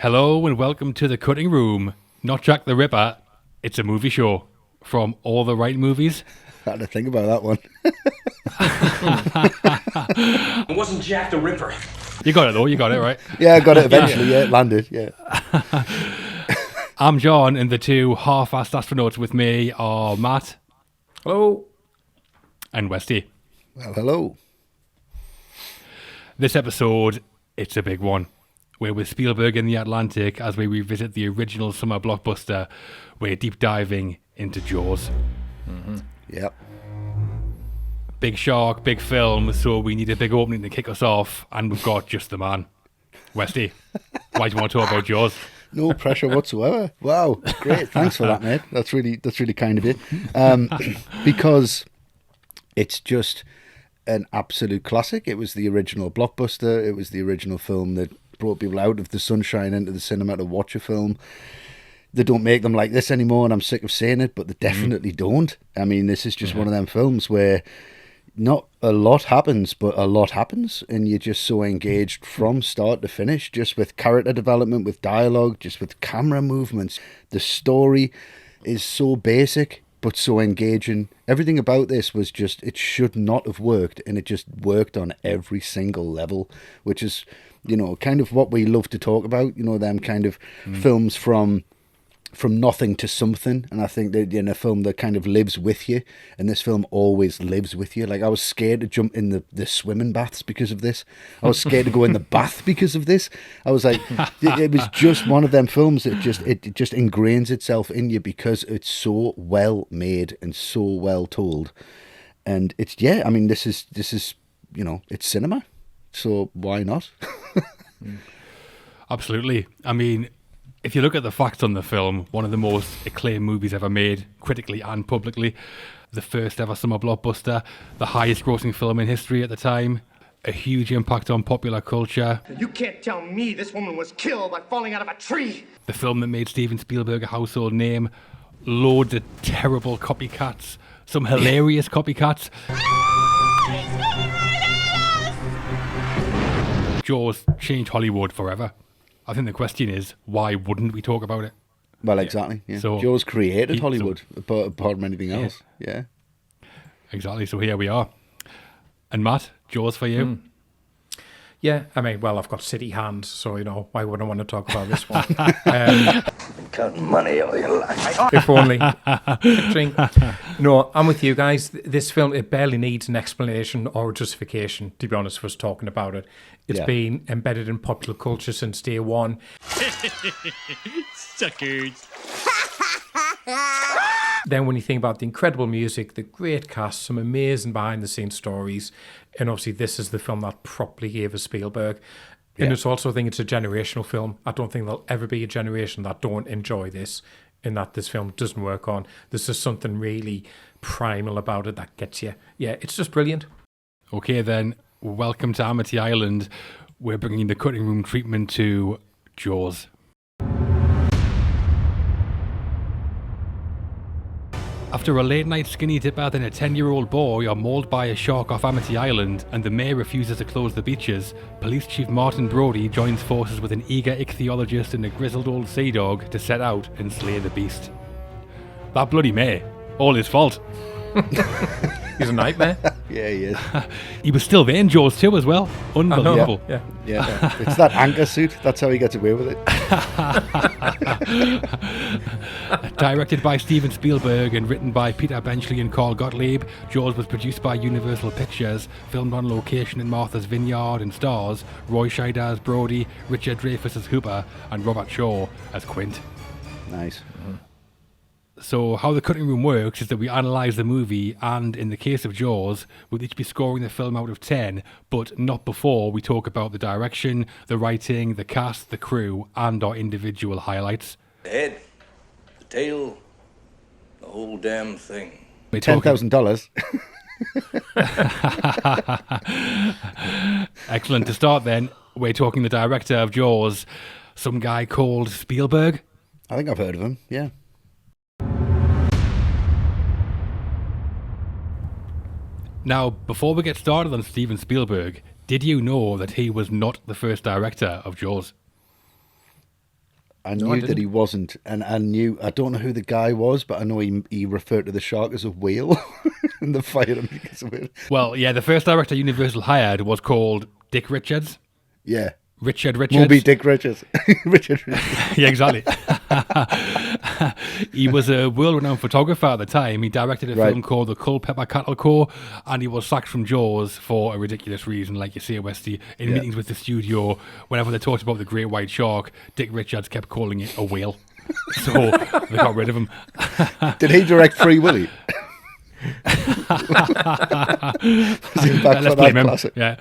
Hello and welcome to The Cutting Room. Not Jack the Ripper, it's a movie show from all the right movies. I had to think about that one. It wasn't Jack the Ripper. You got it though, you got it, right? Yeah, I got it eventually, yeah, it landed, yeah. I'm John, and the two half-assed astronauts with me are Matt. Hello. And Westy. Well, hello. This episode, it's a big one. We're with Spielberg in the Atlantic as we revisit the original summer blockbuster. We're deep diving into Jaws. Mm-hmm. Yep. Big shark, big film, so we need a big opening to kick us off, and we've got just the man. Westy, why do you want to talk about Jaws? No pressure whatsoever. Wow, great. Thanks for that, mate. That's really kind of you. Because it's just an absolute classic. It was the original blockbuster. It was the original film that brought people out of the sunshine into the cinema to watch a film. They don't make them like this anymore, and I'm sick of saying it, but they definitely don't. I mean, this is just one of them films where not a lot happens, but a lot happens, and you're just so engaged from start to finish, just with character development, with dialogue, just with camera movements. The story is so basic, but so engaging. Everything about this was just, it should not have worked, and it just worked on every single level, which is, you know, kind of what we love to talk about, you know, them kind of films from nothing to something. And I think that in a film that kind of lives with you, and this film always lives with you. Like, I was scared to jump in the swimming baths because of this. I was scared to go in the bath because of this. I was like, it was just one of them films that it just ingrains itself in you because it's so well made and so well told. And it's, I mean, this is, you know, it's cinema. So why not? Absolutely. I mean, if you look at the facts on the film, one of the most acclaimed movies ever made, critically and publicly, the first ever summer blockbuster, the highest grossing film in history at the time, a huge impact on popular culture. You can't tell me this woman was killed by falling out of a tree. The film that made Steven Spielberg a household name, loads of terrible copycats, some hilarious copycats. Jaws changed Hollywood forever. I think the question is, why wouldn't we talk about it? Well, exactly. Yeah. So Jaws created Hollywood, apart from anything else. Yeah. Exactly. So here we are. And Matt, Jaws for you? Yeah, I mean, well, I've got city hands, so, you know, why would I want to talk about this one? Counting money all your life. If only. No, I'm with you guys. This film, it barely needs an explanation or a justification, to be honest, for us talking about it. It's been embedded in popular culture since day one. Suckers. Then when you think about the incredible music, the great cast, some amazing behind-the-scenes stories, and obviously this is the film that properly gave us Spielberg. And it's also, I think it's a generational film. I don't think there'll ever be a generation that don't enjoy this and that this film doesn't work on. There's just something really primal about it that gets you. Yeah, it's just brilliant. Okay, then, welcome to Amity Island. We're bringing the cutting room treatment to Jaws. After a late-night skinny dipper, then a 10-year-old boy are mauled by a shark off Amity Island, and the mayor refuses to close the beaches, Police Chief Martin Brody joins forces with an eager ichthyologist and a grizzled old sea dog to set out and slay the beast. That bloody mayor. All his fault. He's a nightmare. Yeah, he is. He was still there in Jaws 2 as well. Unbelievable. Yeah. It's that anchor suit. That's how he gets away with it. Directed by Steven Spielberg and written by Peter Benchley and Carl Gottlieb, Jaws was produced by Universal Pictures, filmed on location in Martha's Vineyard, and stars Roy Scheider as Brody, Richard Dreyfuss as Hooper, and Robert Shaw as Quint. Nice. So how the cutting room works is that we analyse the movie, and in the case of Jaws, we'll each be scoring the film out of 10, but not before we talk about the direction, the writing, the cast, the crew, and our individual highlights. The head, the tail, the whole damn thing. $10,000. Excellent. To start then, we're talking the director of Jaws, some guy called Spielberg. I think I've heard of him, yeah. Now, before we get started on Steven Spielberg, did you know that he was not the first director of Jaws? I No, knew I that didn't. he wasn't, and I don't know who the guy was, but I know he referred to the shark as a whale, and they fired him because of it. Well, yeah, the first director Universal hired was called Dick Richards. Yeah. Richard Richards. Moby Dick Richards. Richard Richards. Yeah, exactly. He was a world-renowned photographer at the time. He directed a film called The Culpeper Cattle Co., and he was sacked from Jaws for a ridiculous reason, like you say, Westy. In meetings with the studio, whenever they talked about the great white shark, Dick Richards kept calling it a whale. So they got rid of him. Did he direct Free Willy? Let's blame him. Yeah.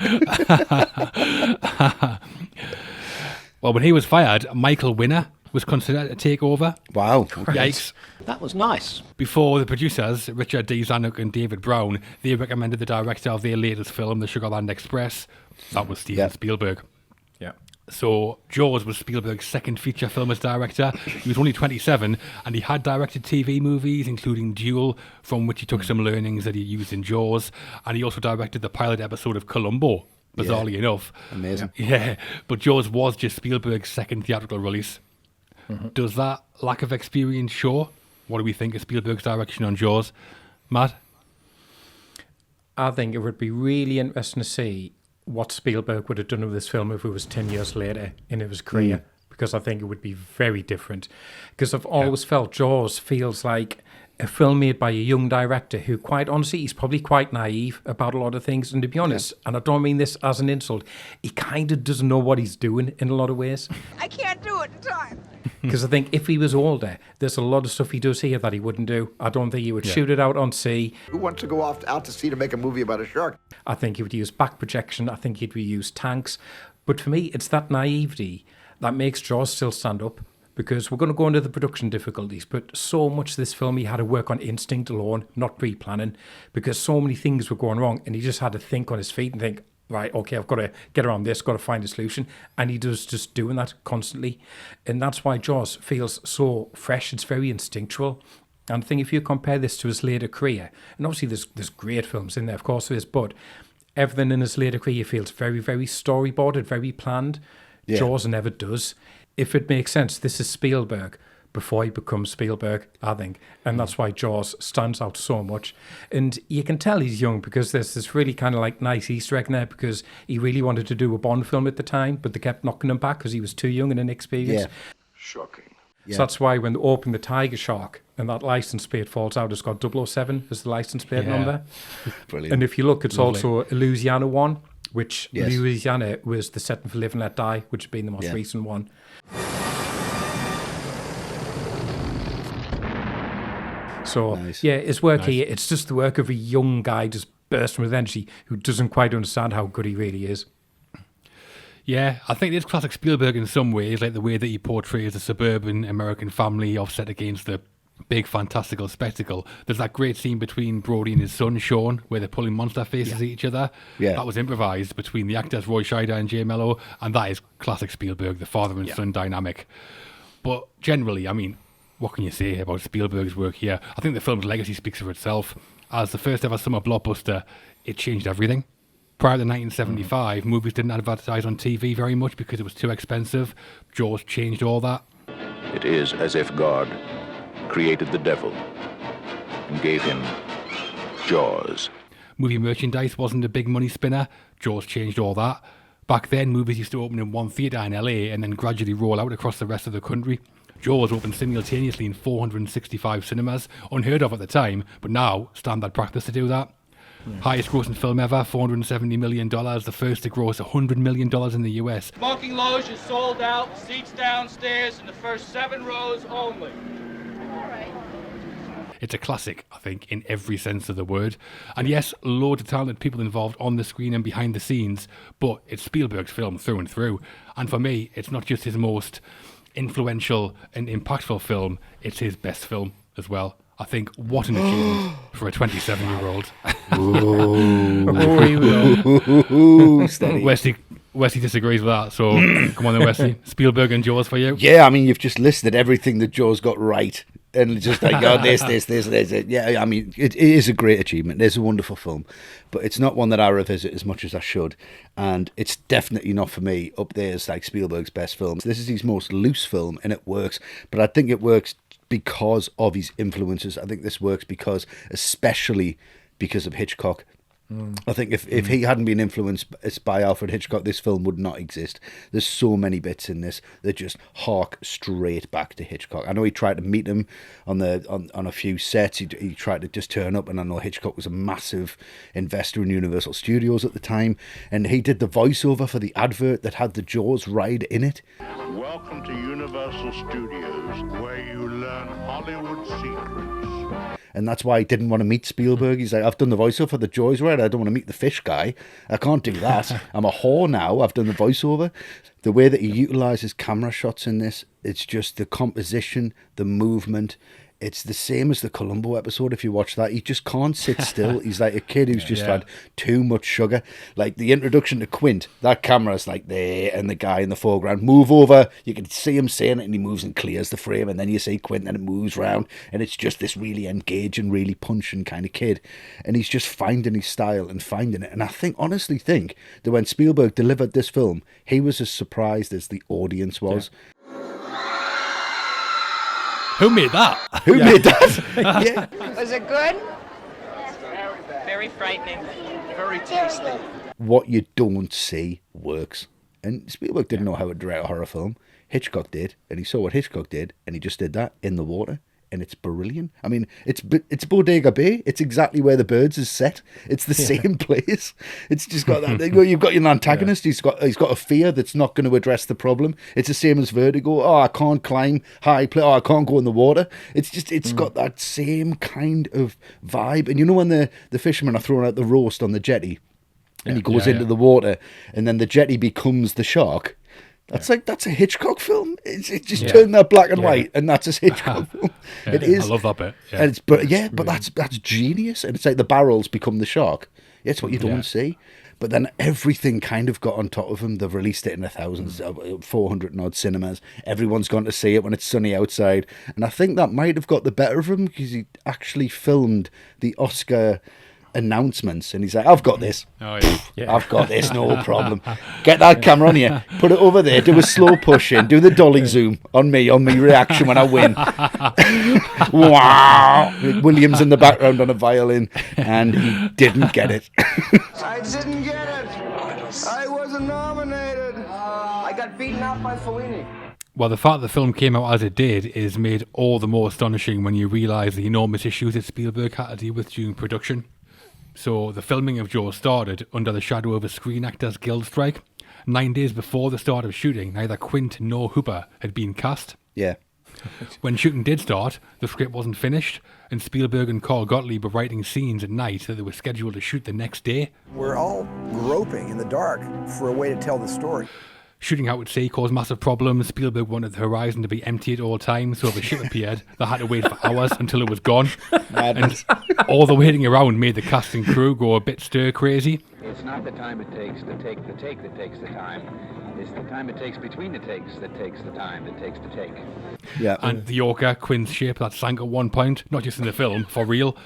Well, when he was fired, Michael Winner was considered to take over. Wow. Yikes. That was nice. Before the producers, Richard D. Zanuck and David Brown, they recommended the director of their latest film, The Sugarland Express. That was Steven Spielberg. Yeah. So Jaws was Spielberg's second feature film as director. He was only 27, and he had directed TV movies, including Duel, from which he took some learnings that he used in Jaws. And he also directed the pilot episode of Columbo, bizarrely enough. Amazing. Yeah, but Jaws was just Spielberg's second theatrical release. Does that lack of experience show? What do we think of Spielberg's direction on Jaws? Matt? I think it would be really interesting to see what Spielberg would have done with this film if it was 10 years later in his career, because I think it would be very different. Because I've always felt Jaws feels like a film made by a young director who, quite honestly, he's probably quite naive about a lot of things. And to be honest, and I don't mean this as an insult, he kind of doesn't know what he's doing in a lot of ways. I can't do it in time. Because I think if he was older, there's a lot of stuff he does here that he wouldn't do. I don't think he would shoot it out on sea. Who wants to go out to sea to make a movie about a shark? I think he would use back projection. I think he'd reuse tanks. But for me, it's that naivety that makes Jaws still stand up. Because we're going to go into the production difficulties, but so much of this film he had to work on instinct alone, not pre-planning, because so many things were going wrong, and he just had to think on his feet and think, right, okay, I've got to get around this, got to find a solution, and he does just doing that constantly. And that's why Jaws feels so fresh. It's very instinctual. And I think if you compare this to his later career, and obviously there's great films in there, of course there is, but everything in his later career feels very, very storyboarded, very planned. Yeah. Jaws never does. If it makes sense, this is Spielberg before he becomes Spielberg, I think. And that's why Jaws stands out so much. And you can tell he's young because there's this really kind of like nice Easter egg in there, because he really wanted to do a Bond film at the time, but they kept knocking him back because he was too young and inexperienced. Yeah. Shocking. So that's why when they open the Tiger Shark and that license plate falls out, it's got 007 as the license plate number. Brilliant. And if you look, it's Lovely. also a Louisiana one, which Yes. Louisiana was the setting for Live and Let Die, which had been the most recent one. So, Nice. yeah, his work here, it's just the work of a young guy just bursting with energy who doesn't quite understand how good he really is. Yeah, I think it's classic Spielberg in some ways, like the way that he portrays a suburban American family offset against the big fantastical spectacle. There's that great scene between Brody and his son, Sean, where they're pulling monster faces at each other. Yeah. That was improvised between the actors Roy Scheider and Jay Mello, and that is classic Spielberg, the father and son dynamic. But generally, I mean, what can you say about Spielberg's work here? I think the film's legacy speaks for itself. As the first ever summer blockbuster, it changed everything. Prior to 1975, movies didn't advertise on TV very much because it was too expensive. Jaws changed all that. It is as if God created the devil and gave him Jaws. Movie merchandise wasn't a big money spinner. Jaws changed all that. Back then, movies used to open in one theatre in LA and then gradually roll out across the rest of the country. Jaws opened simultaneously in 465 cinemas, unheard of at the time, but now standard practice to do that. Highest grossing film ever, $470 million, the first to gross $100 million in the US. Smoking loge is sold out, seats downstairs in the first 7 rows only. It's a classic, I think, in every sense of the word. And yes, loads of talented people involved on the screen and behind the scenes, but it's Spielberg's film through and through. And for me, it's not just his most influential and impactful film, it's his best film as well. I think what an achievement for a 27-year-old. Ooh, steady. Wesley disagrees with that, so come on then, Wesley. Spielberg and Jaws for you? Yeah, I mean, you've just listed everything that Jaws got right. and just like, oh, this. Yeah, I mean, it is a great achievement. It is a wonderful film, but it's not one that I revisit as much as I should. And it's definitely not for me up there as like Spielberg's best films. This is his most loose film, and it works. But I think it works because of his influences. I think this works especially because of Hitchcock. I think if he hadn't been influenced by Alfred Hitchcock, this film would not exist. There's so many bits in this that just hark straight back to Hitchcock. I know he tried to meet him on a few sets. He tried to just turn up, and I know Hitchcock was a massive investor in Universal Studios at the time, and he did the voiceover for the advert that had the Jaws ride in it. Welcome to Universal Studios, where you learn Hollywood secrets. And that's why he didn't want to meet Spielberg. He's like, I've done the voiceover for the Jaws ride. I don't want to meet the fish guy. I can't do that. I'm a whore now. I've done the voiceover. The way that he utilizes camera shots in this, it's just the composition, the movement. It's the same as the Columbo episode. If you watch that, he just can't sit still. He's like a kid who's just had too much sugar. Like the introduction to Quint, that camera's like there, and the guy in the foreground move over. You can see him saying it, and he moves and clears the frame, and then you see Quint, and it moves round, and it's just this really engaging, really punching kind of kid. And he's just finding his style and finding it. And I honestly think that when Spielberg delivered this film, he was as surprised as the audience was. Yeah. Who made that? Who made that? Yeah. Was it good? Very frightening. Very tasty. What you don't see works. And Spielberg didn't know how to direct a horror film. Hitchcock did, and he saw what Hitchcock did, and he just did that in the water. And it's brilliant. I mean, it's Bodega Bay. It's exactly where the Birds is set. It's the same place. It's just got that. You've got your antagonist. He's got a fear that's not going to address the problem. It's the same as Vertigo. Oh, I can't climb high. Oh, I can't go in the water. It's got that same kind of vibe. And you know when the fishermen are throwing out the roast on the jetty, and he goes into the water, and then the jetty becomes the shark. That's a Hitchcock film. It's just turned that black and white, and that's a Hitchcock film. It is. I love that bit. Yeah. And it's that's genius. And it's like the barrels become the shark. It's what you don't see. But then everything kind of got on top of him. They've released it in 400 and odd cinemas. Everyone's gone to see it when it's sunny outside. And I think that might have got the better of him because he actually filmed the Oscar announcements, and he's like, I've got this. Oh yeah. I've got this, no problem. Get that camera on here, put it over there, do a slow push in, do the dolly zoom on me reaction when I win. Wow. Williams in the background on a violin, and he didn't get it. I didn't get it. I wasn't nominated. I got beaten out by Fellini. Well, the fact the film came out as it did is made all the more astonishing when you realise the enormous issues that Spielberg had to deal with during production. So the filming of Jaws started under the shadow of a Screen Actors Guild strike. 9 days before the start of shooting, neither Quint nor Hooper had been cast. Yeah. When shooting did start, the script wasn't finished, and Spielberg and Carl Gottlieb were writing scenes at night that they were scheduled to shoot the next day. We're all groping in the dark for a way to tell the story. Shooting out at sea caused massive problems. Spielberg wanted the horizon to be empty at all times, so if a ship appeared, they had to wait for hours until it was gone. And all the waiting around made the cast and crew go a bit stir-crazy. It's not the time it takes to take the take that takes the time. It's the time it takes between the takes that takes the time that takes the take. Yeah. And the Orca, Quint's ship, that sank at one point, not just in the film, for real.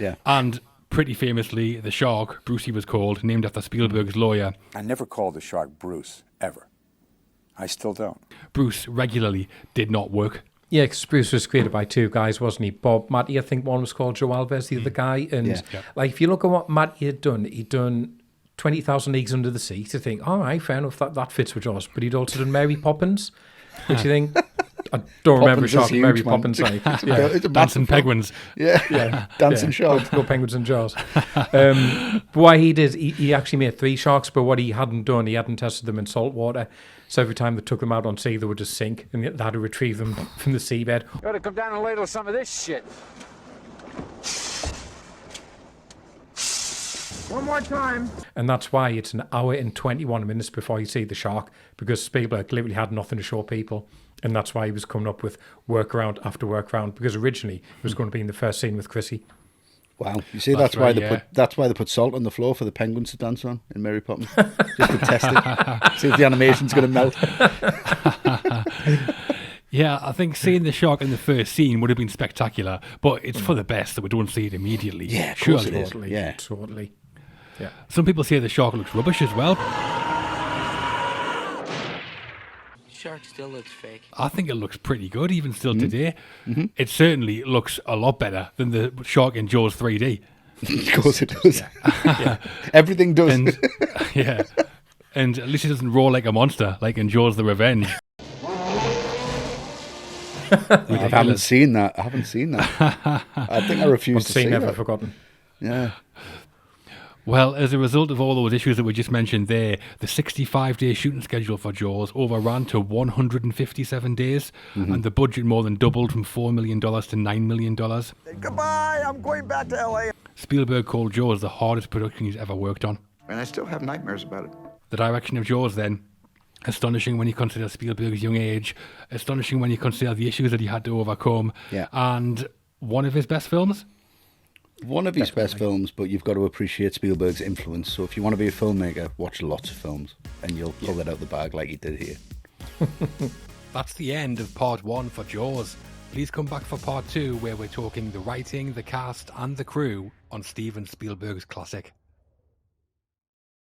Yeah. And pretty famously, the shark, Bruce he was called, named after Spielberg's lawyer. I never called the shark Bruce, ever. I still don't. Bruce regularly did not work. Yeah, because Bruce was created by two guys, wasn't he? Bob Matty, I think one was called Joe Alves, the other guy. And like, if you look at what Matty had done 20,000 Leagues Under the Sea, to think, all right, fair enough, that fits with Jaws. But he'd also done Mary Poppins, which you think, I don't remember a shark with Mary Poppins like. Yeah. Dancing penguins. Yeah. Dancing sharks. Go penguins and Jaws. But what he did, he actually made 3 sharks, but what he hadn't done, he hadn't tested them in salt water. So every time they took them out on sea, they would just sink, and they had to retrieve them from the seabed. You ought to come down and ladle some of this shit. One more time. And that's why it's an hour and 21 minutes before you see the shark, because Spielberg literally had nothing to show people. And that's why he was coming up with workaround after workaround, because originally it was going to be in the first scene with Chrissy. Wow, you see, that's why they put salt on the floor for the penguins to dance on in Mary Poppins, just to test it, see if the animation's going to melt. Yeah, I think seeing the shark in the first scene would have been spectacular, but it's for the best that we don't see it immediately. Yeah, of course it is. Totally, Yeah. totally. Yeah. Some people say the shark looks rubbish as well. Shark still looks fake. I think it looks pretty good, even still today. It certainly looks a lot better than the shark in Jaws 3D. Of course it does. Yeah. Everything does. And, yeah. And at least it doesn't roar like a monster, like in Jaws the Revenge. I haven't seen that. I think I refuse to see never that. forgotten. Yeah. Well, as a result of all those issues that we just mentioned there, the 65-day shooting schedule for Jaws overran to 157 days, and the budget more than doubled from $4 million to $9 million. Goodbye, I'm going back to L.A. Spielberg called Jaws the hardest production he's ever worked on. And I still have nightmares about it. The direction of Jaws, then, astonishing when you consider Spielberg's young age, astonishing when you consider the issues that he had to overcome, and one of his best films. One of his best films, but you've got to appreciate Spielberg's influence. So if you want to be a filmmaker, watch lots of films, and you'll pull that out the bag like he did here. That's the end of part 1 for Jaws. Please come back for part 2, where we're talking the writing, the cast, and the crew on Steven Spielberg's classic.